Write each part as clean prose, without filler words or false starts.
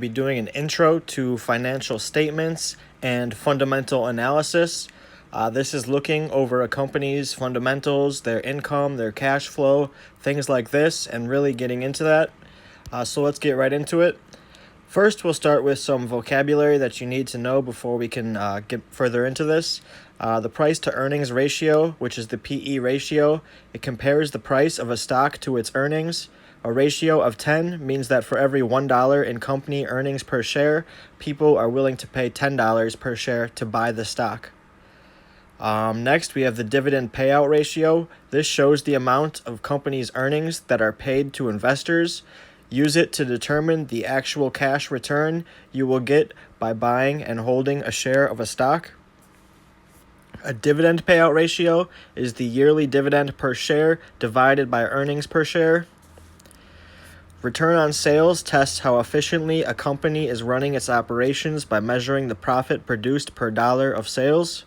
Be doing an intro to financial statements and fundamental analysis. This is looking over a company's fundamentals, their income, their cash flow, things like this, and really getting into that. So let's get right into it. First, we'll start with some vocabulary that you need to know before we can get further into this. The price to earnings ratio, which is the PE ratio, it compares the price of a stock to its earnings. A ratio of 10 means that for every $1 in company earnings per share, people are willing to pay $10 per share to buy the stock. Next, we have the dividend payout ratio. This shows the amount of companies' earnings that are paid to investors. Use it to determine the actual cash return you will get by buying and holding a share of a stock. A dividend payout ratio is the yearly dividend per share divided by earnings per share. Return on sales tests how efficiently a company is running its operations by measuring the profit produced per dollar of sales.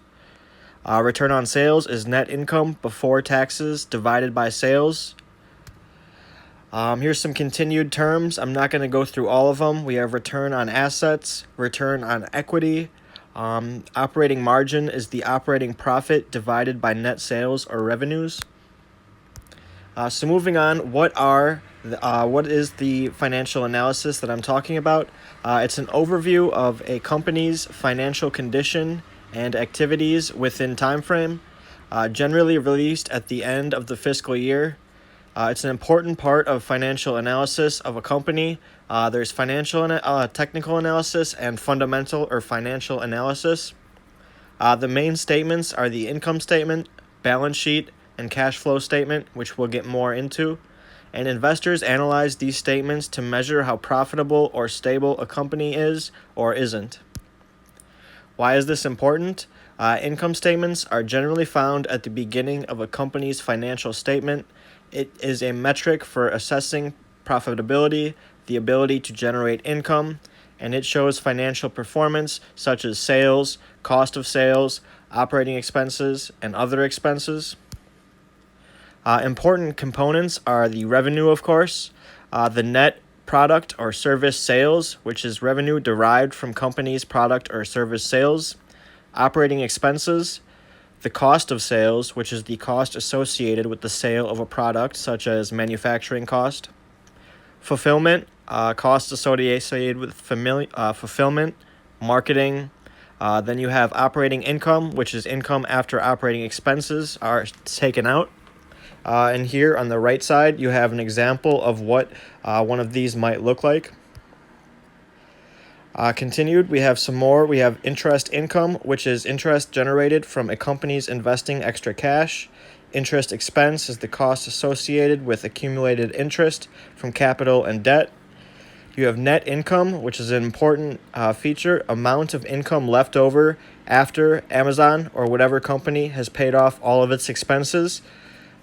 Return on sales is net income before taxes divided by sales. Here's some continued terms. I'm not going to go through all of them. We have return on assets, return on equity. Operating margin is the operating profit divided by net sales or revenues. So moving on, what is the financial analysis that I'm talking about? It's an overview of a company's financial condition and activities within time frame, generally released at the end of the fiscal year. It's an important part of financial analysis of a company. There's technical analysis and fundamental or financial analysis. The main statements are the income statement, balance sheet, and cash flow statement, which we'll get more into. And investors analyze these statements to measure how profitable or stable a company is or isn't. Why is this important? Income statements are generally found at the beginning of a company's financial statement. It is a metric for assessing profitability, the ability to generate income, and it shows financial performance such as sales, cost of sales, operating expenses, and other expenses. Important components are the revenue, of course, the net product or service sales, which is revenue derived from companies' product or service sales, operating expenses, the cost of sales, which is the cost associated with the sale of a product, such as manufacturing cost, fulfillment, costs associated with fulfillment, marketing. Then you have operating income, which is income after operating expenses are taken out. And here on the right side, you have an example of what one of these might look like. Continued, we have some more. We have interest income, which is interest generated from a company's investing extra cash. Interest expense is the cost associated with accumulated interest from capital and debt. You have net income, which is an important feature, amount of income left over after Amazon or whatever company has paid off all of its expenses.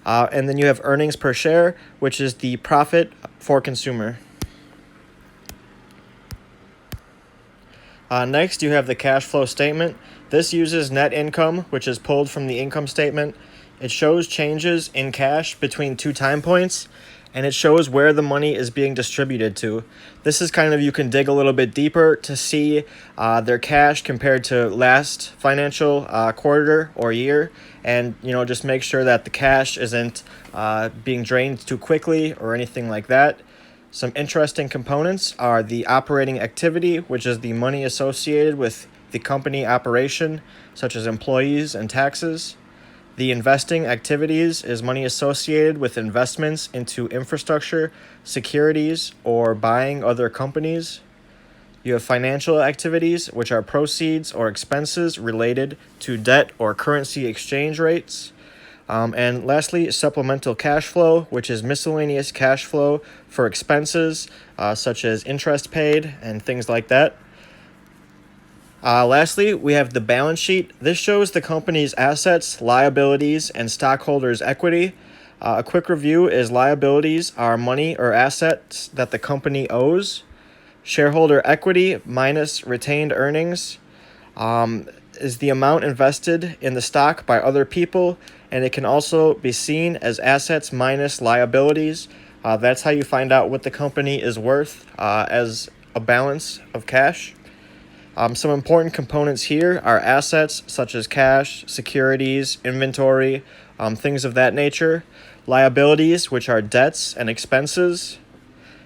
And then you have earnings per share, which is the profit for consumer. Next, you have the cash flow statement. This uses net income, which is pulled from the income statement. It shows changes in cash between two time points, and it shows where the money is being distributed to. This is kind of, you can dig a little bit deeper to see their cash compared to last financial quarter or year, and just make sure that the cash isn't being drained too quickly or anything like that. Some interesting components are the operating activity, which is the money associated with the company operation, such as employees and taxes. The investing activities is money associated with investments into infrastructure, securities, or buying other companies. You have financial activities, which are proceeds or expenses related to debt or currency exchange rates. And lastly, supplemental cash flow, which is miscellaneous cash flow for expenses such as interest paid and things like that. Lastly, we have the balance sheet. This shows the company's assets, liabilities, and stockholders' equity. A quick review is liabilities are money or assets that the company owes. Shareholder equity minus retained earnings is the amount invested in the stock by other people, and it can also be seen as assets minus liabilities. That's how you find out what the company is worth as a balance of cash. Some important components here are assets such as cash, securities, inventory, things of that nature. Liabilities, which are debts and expenses.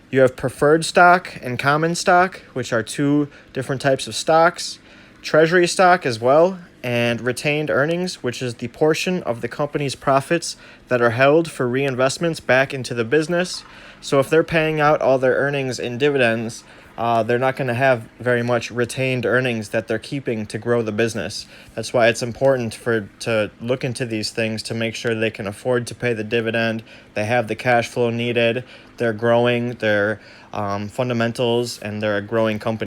You have preferred stock and common stock, which are two different types of stocks. Treasury stock as well, and retained earnings, which is the portion of the company's profits that are held for reinvestments back into the business. So if they're paying out all their earnings in dividends, they're not going to have very much retained earnings that they're keeping to grow the business. That's why it's important to look into these things to make sure they can afford to pay the dividend. They have the cash flow needed. They're growing their fundamentals, and they're a growing company.